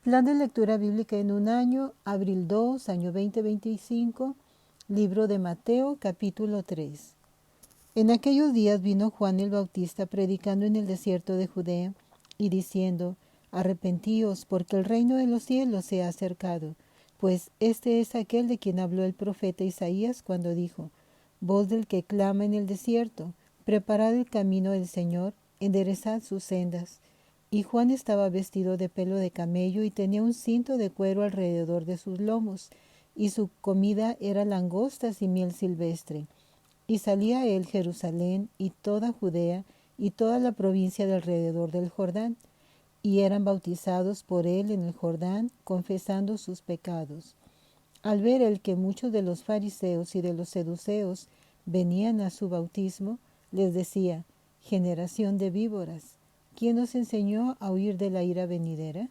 Plan de lectura bíblica en un año, abril 2, año 2025, libro de Mateo, capítulo 3. En aquellos días vino Juan el Bautista predicando en el desierto de Judea y diciendo: Arrepentíos, porque el reino de los cielos se ha acercado. Pues este es aquel de quien habló el profeta Isaías cuando dijo: Voz del que clama en el desierto, preparad el camino del Señor, enderezad sus sendas. Y Juan estaba vestido de pelo de camello y tenía un cinto de cuero alrededor de sus lomos, y su comida era langostas y miel silvestre. Y salía él Jerusalén y toda Judea y toda la provincia de alrededor del Jordán, y eran bautizados por él en el Jordán, confesando sus pecados. Al ver él que muchos de los fariseos y de los seduceos venían a su bautismo, les decía: generación de víboras, ¿quién os enseñó a huir de la ira venidera?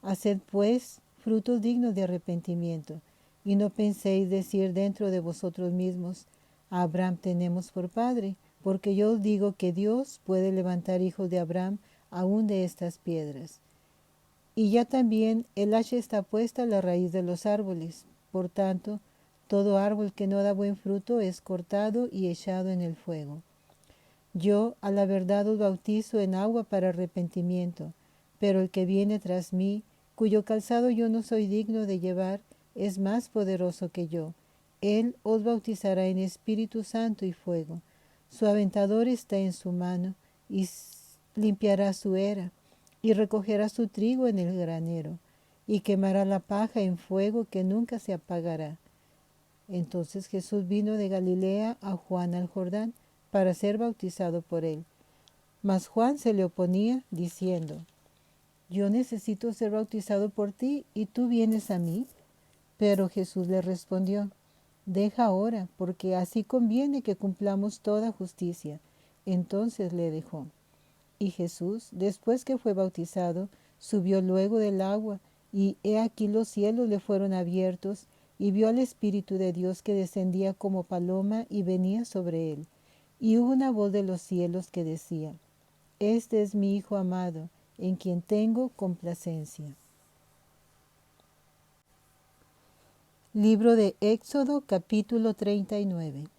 Haced pues frutos dignos de arrepentimiento, y no penséis decir dentro de vosotros mismos: a Abraham tenemos por padre, porque yo os digo que Dios puede levantar hijos de Abraham aún de estas piedras. Y ya también el hacha está puesta a la raíz de los árboles. Por tanto, todo árbol que no da buen fruto es cortado y echado en el fuego. Yo a la verdad os bautizo en agua para arrepentimiento, pero el que viene tras mí, cuyo calzado yo no soy digno de llevar, es más poderoso que yo. Él os bautizará en Espíritu Santo y fuego. Su aventador está en su mano, y limpiará su era, y recogerá su trigo en el granero, y quemará la paja en fuego que nunca se apagará. Entonces Jesús vino de Galilea a Juan al Jordán para ser bautizado por él. Mas Juan se le oponía, diciendo: Yo necesito ser bautizado por ti, y tú vienes a mí. Pero Jesús le respondió: Deja ahora, porque así conviene que cumplamos toda justicia. Entonces le dejó. Y Jesús, después que fue bautizado, subió luego del agua, y he aquí los cielos le fueron abiertos, y vio al Espíritu de Dios que descendía como paloma y venía sobre él. Y hubo una voz de los cielos que decía: Este es mi Hijo amado, en quien tengo complacencia. Libro de Éxodo, capítulo 39.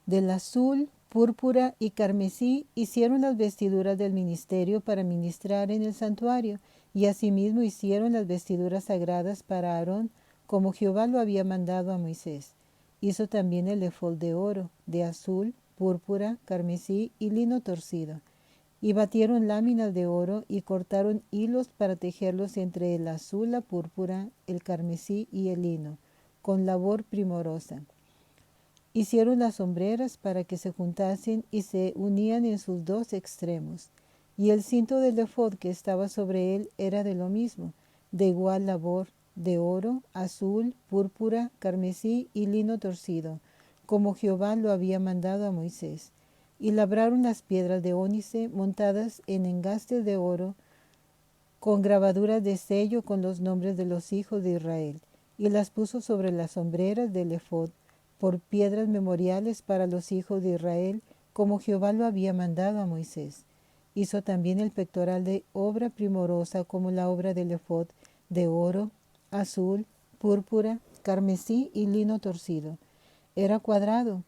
Del azul, púrpura y carmesí hicieron las vestiduras del ministerio para ministrar en el santuario, y asimismo hicieron las vestiduras sagradas para Aarón, como Jehová lo había mandado a Moisés. Hizo también el efod de oro, de azul, púrpura, carmesí y lino torcido. Y batieron láminas de oro y cortaron hilos para tejerlos entre el azul, la púrpura, el carmesí y el lino, con labor primorosa. Hicieron las sombreras para que se juntasen y se unían en sus dos extremos. Y el cinto del efod que estaba sobre él era de lo mismo, de igual labor, de oro, azul, púrpura, carmesí y lino torcido, como Jehová lo había mandado a Moisés. Y labraron las piedras de ónice montadas en engastes de oro, con grabaduras de sello con los nombres de los hijos de Israel, y las puso sobre las sombreras del efod, por piedras memoriales para los hijos de Israel, como Jehová lo había mandado a Moisés. Hizo también el pectoral de obra primorosa como la obra del efod, de oro, azul, púrpura, carmesí y lino torcido. Era cuadrado.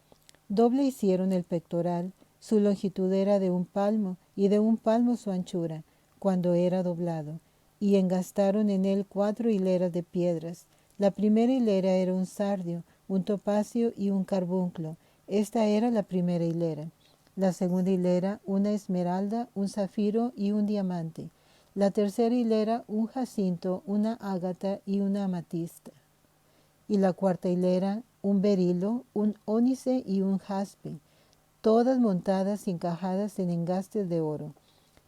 Doble hicieron el pectoral, su longitud era de 1 palmo, y de 1 palmo su anchura, cuando era doblado. Y engastaron en él 4 hileras de piedras. La primera hilera era un sardio, un topacio y un carbunclo. Esta era la primera hilera. La segunda hilera, una esmeralda, un zafiro y un diamante. La tercera hilera, un jacinto, una ágata y una amatista. Y la cuarta hilera, un berilo, un ónice y un jaspe, todas montadas y encajadas en engastes de oro.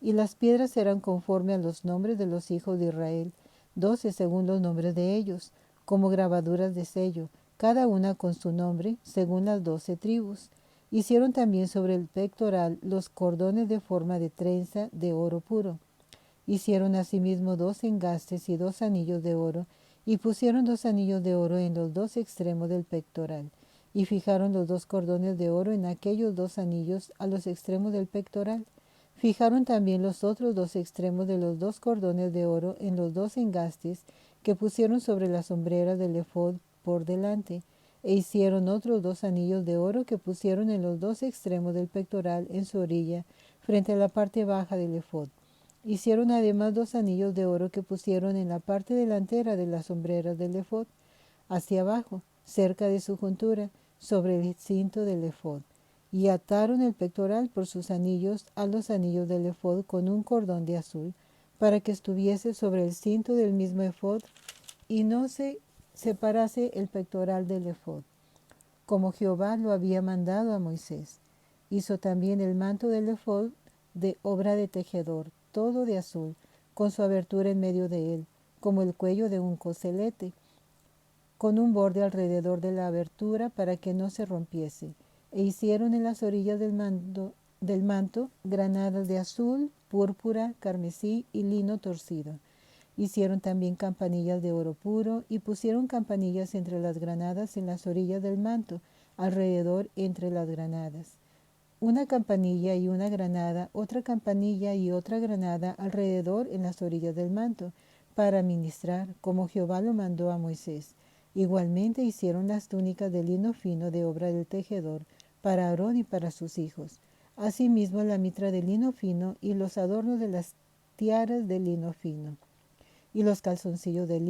Y las piedras eran conforme a los nombres de los hijos de Israel, 12 según los nombres de ellos, como grabaduras de sello, cada una con su nombre, según las 12 tribus. Hicieron también sobre el pectoral los cordones de forma de trenza de oro puro. Hicieron asimismo 2 engastes y 2 anillos de oro, y pusieron 2 anillos de oro en los 2 extremos del pectoral, y fijaron los 2 cordones de oro en aquellos 2 anillos a los extremos del pectoral. Fijaron también los otros dos extremos de los dos cordones de oro en los dos engastes que pusieron sobre las sombreras del ephod por delante, e hicieron otros dos anillos de oro que pusieron en los dos extremos del pectoral en su orilla, frente a la parte baja del ephod. Hicieron además dos anillos de oro que pusieron en la parte delantera de las sombreras del ephod, hacia abajo, cerca de su juntura, sobre el cinto del ephod, y ataron el pectoral por sus anillos a los anillos del ephod con un cordón de azul, para que estuviese sobre el cinto del mismo ephod y no se separase el pectoral del ephod, como Jehová lo había mandado a Moisés. Hizo también el manto del ephod de obra de tejedor, todo de azul, con su abertura en medio de él, como el cuello de un coselete, con un borde alrededor de la abertura para que no se rompiese. E hicieron en las orillas del manto granadas de azul, púrpura, carmesí y lino torcido. Hicieron también campanillas de oro puro y pusieron campanillas entre las granadas en las orillas del manto, alrededor entre las granadas. Una campanilla y una granada, otra campanilla y otra granada alrededor en las orillas del manto, para ministrar, como Jehová lo mandó a Moisés. Igualmente hicieron las túnicas de lino fino de obra del tejedor, para Aarón y para sus hijos. Asimismo la mitra de lino fino y los adornos de las tiaras de lino fino y los calzoncillos de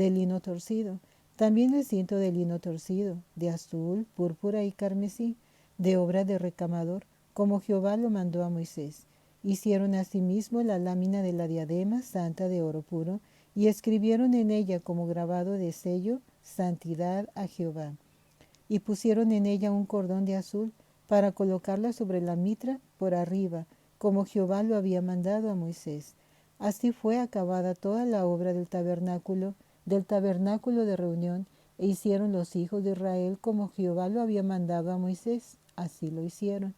lino torcido, también el cinto de lino torcido, de azul, púrpura y carmesí, de obra de recamador, como Jehová lo mandó a Moisés. Hicieron asimismo la lámina de la diadema santa de oro puro, y escribieron en ella como grabado de sello, santidad a Jehová. Y pusieron en ella un cordón de azul, para colocarla sobre la mitra por arriba, como Jehová lo había mandado a Moisés. Así fue acabada toda la obra del tabernáculo de reunión, e hicieron los hijos de Israel como Jehová lo había mandado a Moisés, así lo hicieron.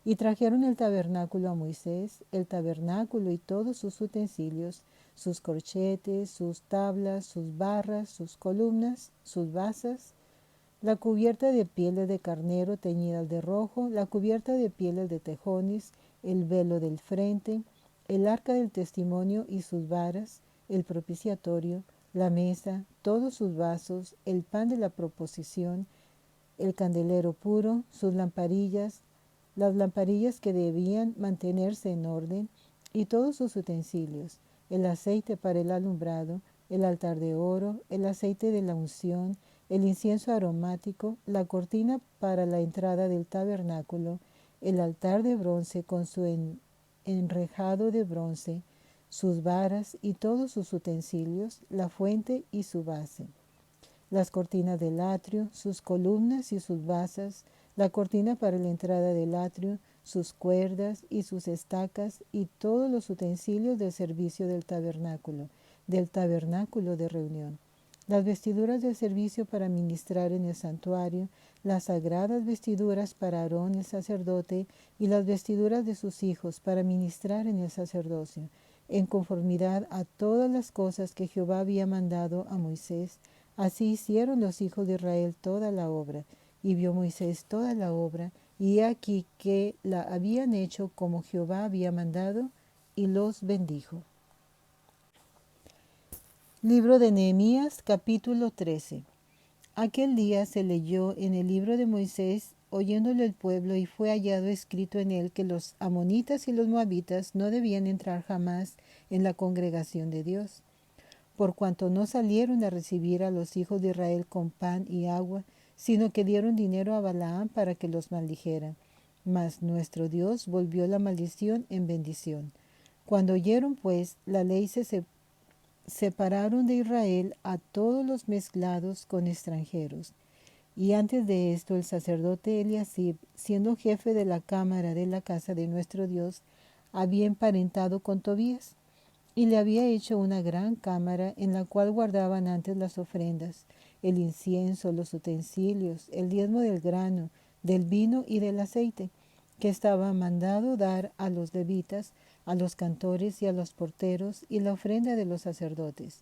Y trajeron el tabernáculo a Moisés, el tabernáculo y todos sus utensilios, sus corchetes, sus tablas, sus barras, sus columnas, sus basas, la cubierta de pieles de carnero teñidas de rojo, la cubierta de pieles de tejones, el velo del frente, el arca del testimonio y sus varas, el propiciatorio, la mesa, todos sus vasos, el pan de la proposición, el candelero puro, sus lamparillas, las lamparillas que debían mantenerse en orden, y todos sus utensilios, el aceite para el alumbrado, el altar de oro, el aceite de la unción, el incienso aromático, la cortina para la entrada del tabernáculo, el altar de bronce con su enrejado de bronce, sus varas y todos sus utensilios, la fuente y su base, las cortinas del atrio, sus columnas y sus basas, la cortina para la entrada del atrio, sus cuerdas y sus estacas y todos los utensilios del servicio del tabernáculo de reunión, las vestiduras del servicio para ministrar en el santuario, las sagradas vestiduras para Aarón el sacerdote y las vestiduras de sus hijos para ministrar en el sacerdocio, en conformidad a todas las cosas que Jehová había mandado a Moisés. Así hicieron los hijos de Israel toda la obra, y vio Moisés toda la obra, y he aquí que la habían hecho como Jehová había mandado, y los bendijo. Libro de Nehemías, capítulo 13. Aquel día se leyó en el libro de Moisés, oyéndolo el pueblo, y fue hallado escrito en él que los amonitas y los moabitas no debían entrar jamás en la congregación de Dios, por cuanto no salieron a recibir a los hijos de Israel con pan y agua, sino que dieron dinero a Balaam para que los maldijera. Mas nuestro Dios volvió la maldición en bendición. Cuando oyeron pues la ley, separaron de Israel a todos los mezclados con extranjeros. Y antes de esto el sacerdote Eliasib, siendo jefe de la cámara de la casa de nuestro Dios, había emparentado con Tobías, y le había hecho una gran cámara en la cual guardaban antes las ofrendas, el incienso, los utensilios, el diezmo del grano, del vino y del aceite, que estaba mandado dar a los levitas, a los cantores y a los porteros, y la ofrenda de los sacerdotes.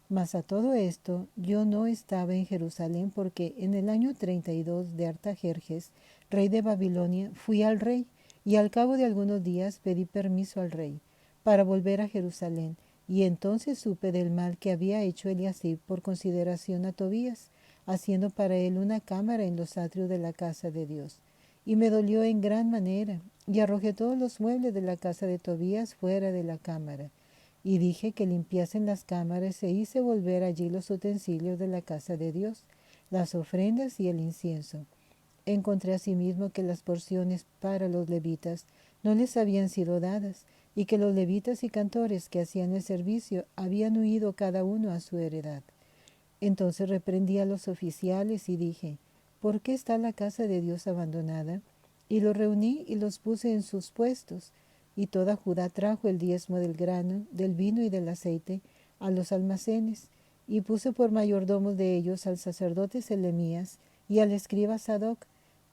Mas a todo esto yo no estaba en Jerusalén, porque en el año 32 de Artajerjes, rey de Babilonia, fui al rey, y al cabo de algunos días pedí permiso al rey para volver a Jerusalén, y entonces supe del mal que había hecho Eliasib por consideración a Tobías, haciendo para él una cámara en los atrios de la casa de Dios. Y me dolió en gran manera, y arrojé todos los muebles de la casa de Tobías fuera de la cámara. Y dije que limpiasen las cámaras e hice volver allí los utensilios de la casa de Dios, las ofrendas y el incienso. Encontré asimismo que las porciones para los levitas no les habían sido dadas, y que los levitas y cantores que hacían el servicio habían huido cada uno a su heredad. Entonces reprendí a los oficiales y dije, ¿por qué está la casa de Dios abandonada? Y los reuní y los puse en sus puestos, y toda Judá trajo el diezmo del grano, del vino y del aceite a los almacenes, y puse por mayordomos de ellos al sacerdote Selemías y al escriba Sadoc,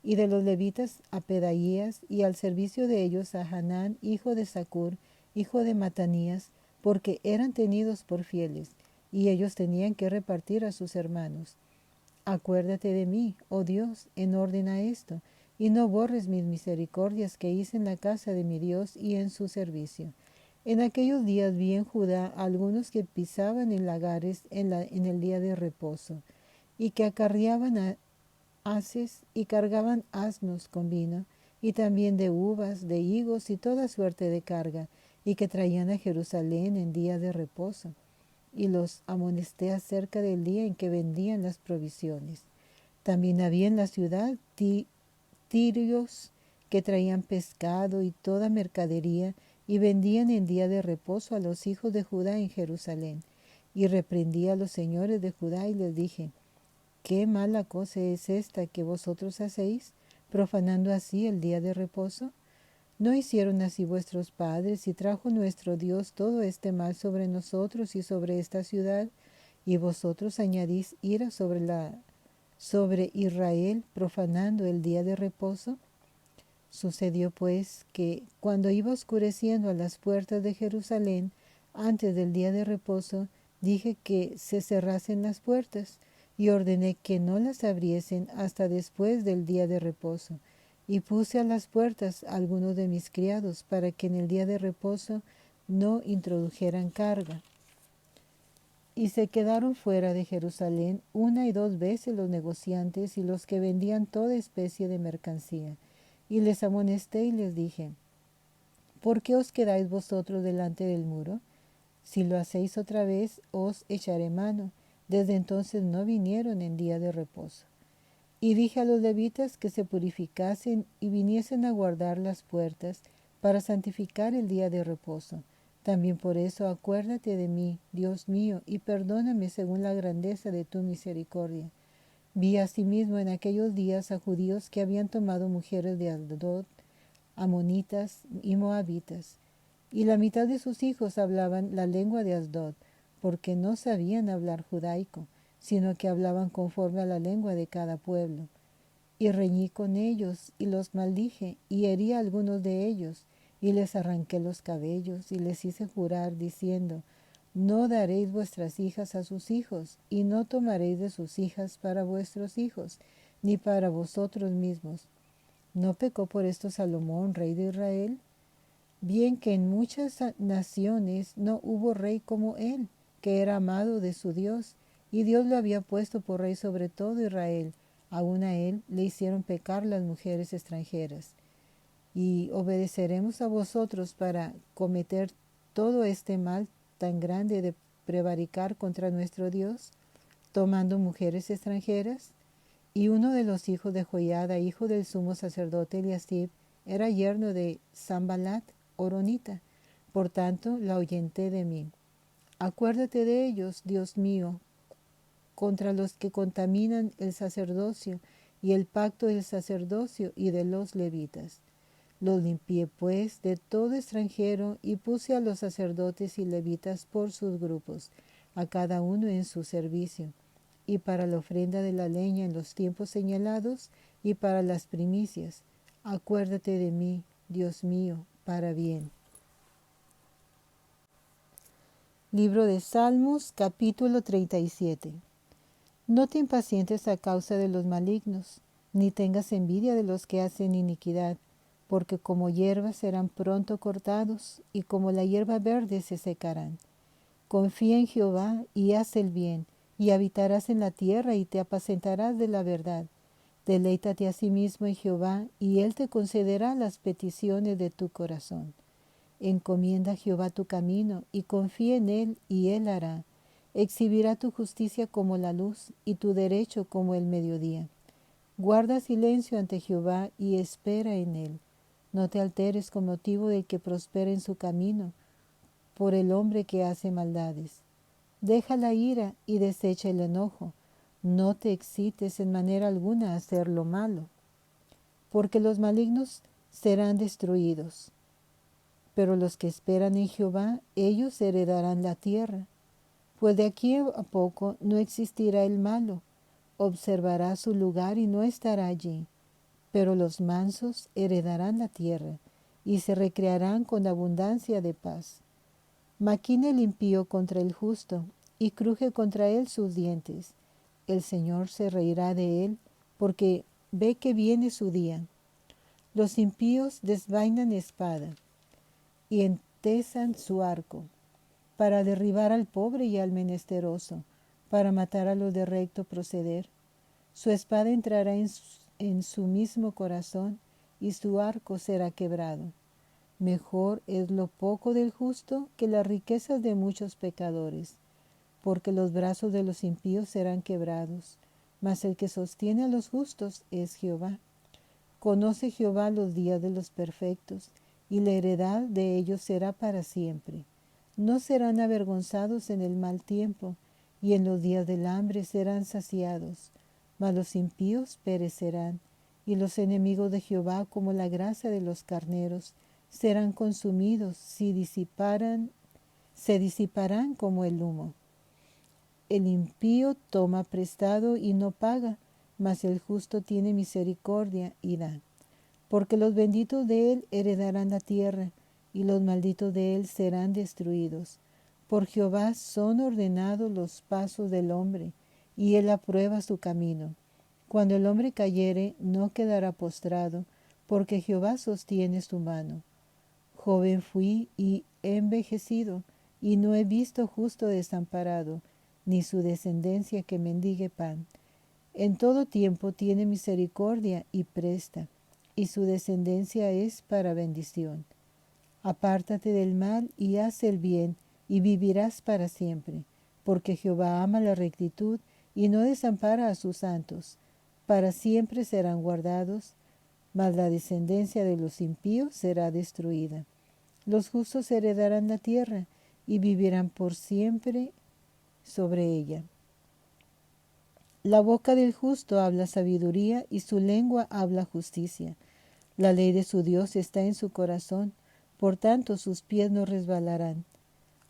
y de los levitas a Pedaías, y al servicio de ellos a Hanán, hijo de Zacur, hijo de Matanías, porque eran tenidos por fieles, y ellos tenían que repartir a sus hermanos. Acuérdate de mí, oh Dios, en orden a esto, y no borres mis misericordias que hice en la casa de mi Dios y en su servicio. En aquellos días vi en Judá algunos que pisaban en lagares en el día de reposo, y que acarreaban haces y cargaban asnos con vino, y también de uvas, de higos y toda suerte de carga, y que traían a Jerusalén en día de reposo. Y los amonesté acerca del día en que vendían las provisiones. También había en la ciudad tirios que traían pescado y toda mercadería, y vendían en día de reposo a los hijos de Judá en Jerusalén. Y reprendí a los señores de Judá y les dije, ¿qué mala cosa es esta que vosotros hacéis, profanando así el día de reposo? ¿No hicieron así vuestros padres, y trajo nuestro Dios todo este mal sobre nosotros y sobre esta ciudad? Y vosotros añadís ira sobre Israel, profanando el día de reposo. Sucedió pues que, cuando iba oscureciendo a las puertas de Jerusalén, antes del día de reposo, dije que se cerrasen las puertas, y ordené que no las abriesen hasta después del día de reposo. Y puse a las puertas a algunos de mis criados, para que en el día de reposo no introdujeran carga. Y se quedaron fuera de Jerusalén 1 y 2 veces los negociantes y los que vendían toda especie de mercancía. Y les amonesté y les dije, ¿por qué os quedáis vosotros delante del muro? Si lo hacéis otra vez, os echaré mano. Desde entonces no vinieron en día de reposo. Y dije a los levitas que se purificasen y viniesen a guardar las puertas para santificar el día de reposo. También por eso acuérdate de mí, Dios mío, y perdóname según la grandeza de tu misericordia. Vi asimismo en aquellos días a judíos que habían tomado mujeres de Asdod, amonitas y moabitas, y la mitad de sus hijos hablaban la lengua de Asdod, porque no sabían hablar judaico, sino que hablaban conforme a la lengua de cada pueblo. Y reñí con ellos, y los maldije, y herí a algunos de ellos, y les arranqué los cabellos, y les hice jurar, diciendo, no daréis vuestras hijas a sus hijos, y no tomaréis de sus hijas para vuestros hijos, ni para vosotros mismos. ¿No pecó por esto Salomón, rey de Israel? Bien que en muchas naciones no hubo rey como él, que era amado de su Dios, y Dios lo había puesto por rey sobre todo Israel. Aún a él le hicieron pecar las mujeres extranjeras. Y obedeceremos a vosotros para cometer todo este mal tan grande de prevaricar contra nuestro Dios, tomando mujeres extranjeras. Y uno de los hijos de Joiada, hijo del sumo sacerdote Eliasib, era yerno de Sambalat, horonita. Por tanto, la ahuyenté de mí. Acuérdate de ellos, Dios mío, contra los que contaminan el sacerdocio y el pacto del sacerdocio y de los levitas. Los limpié pues de todo extranjero y puse a los sacerdotes y levitas por sus grupos, a cada uno en su servicio, y para la ofrenda de la leña en los tiempos señalados y para las primicias. Acuérdate de mí, Dios mío, para bien. Libro de Salmos, capítulo 37. No te impacientes a causa de los malignos, ni tengas envidia de los que hacen iniquidad, porque como hierba serán pronto cortados, y como la hierba verde se secarán. Confía en Jehová y haz el bien, y habitarás en la tierra y te apacentarás de la verdad. Deleítate a sí mismo en Jehová, y Él te concederá las peticiones de tu corazón. Encomienda a Jehová tu camino, y confía en Él, y Él hará. Exhibirá tu justicia como la luz, y tu derecho como el mediodía. Guarda silencio ante Jehová, y espera en Él. No te alteres con motivo del que prospera en su camino, por el hombre que hace maldades. Deja la ira y desecha el enojo. No te excites en manera alguna a hacer lo malo, porque los malignos serán destruidos. Pero los que esperan en Jehová, ellos heredarán la tierra. Pues de aquí a poco no existirá el malo, observará su lugar y no estará allí. Pero los mansos heredarán la tierra, y se recrearán con abundancia de paz. Maquina el impío contra el justo, y cruje contra él sus dientes. El Señor se reirá de él, porque ve que viene su día. Los impíos desvainan espada, y entesan su arco, para derribar al pobre y al menesteroso, para matar a los de recto proceder. Su espada entrará en su mismo corazón, y su arco será quebrado. Mejor es lo poco del justo que las riquezas de muchos pecadores, porque los brazos de los impíos serán quebrados, mas el que sostiene a los justos es Jehová. Conoce Jehová los días de los perfectos, y la heredad de ellos será para siempre. No serán avergonzados en el mal tiempo, y en los días del hambre serán saciados. Mas los impíos perecerán, y los enemigos de Jehová, como la grasa de los carneros, serán consumidos, se disiparán como el humo. El impío toma prestado y no paga, mas el justo tiene misericordia y da. Porque los benditos de él heredarán la tierra, y los malditos de él serán destruidos. Por Jehová son ordenados los pasos del hombre, y él aprueba su camino. Cuando el hombre cayere, no quedará postrado, porque Jehová sostiene su mano. Joven fui y he envejecido, y no he visto justo desamparado, ni su descendencia que mendigue pan. En todo tiempo tiene misericordia y presta, y su descendencia es para bendición. Apártate del mal y haz el bien, y vivirás para siempre, porque Jehová ama la rectitud y no desampara a sus santos. Para siempre serán guardados, mas la descendencia de los impíos será destruida. Los justos heredarán la tierra y vivirán por siempre sobre ella. La boca del justo habla sabiduría y su lengua habla justicia. La ley de su Dios está en su corazón, por tanto sus pies no resbalarán.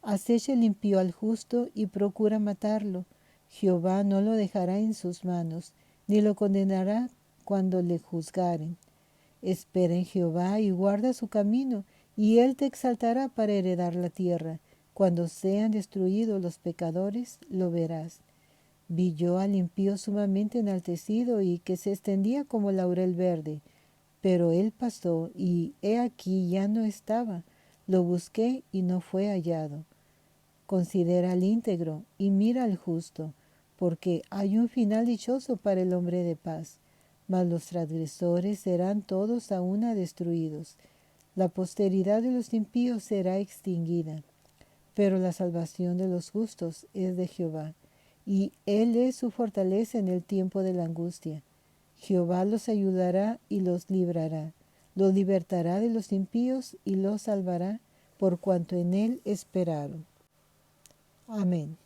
Acecha el impío al justo y procura matarlo. Jehová no lo dejará en sus manos, ni lo condenará cuando le juzgaren. Espera en Jehová y guarda su camino, y él te exaltará para heredar la tierra. Cuando sean destruidos los pecadores, lo verás. Vi yo al impío sumamente enaltecido y que se extendía como laurel verde. Pero él pasó, y he aquí ya no estaba. Lo busqué y no fue hallado. Considera al íntegro y mira al justo, porque hay un final dichoso para el hombre de paz. Mas los transgresores serán todos a una destruidos. La posteridad de los impíos será extinguida. Pero la salvación de los justos es de Jehová, y Él es su fortaleza en el tiempo de la angustia. Jehová los ayudará y los librará, los libertará de los impíos y los salvará, por cuanto en Él esperaron. Amén.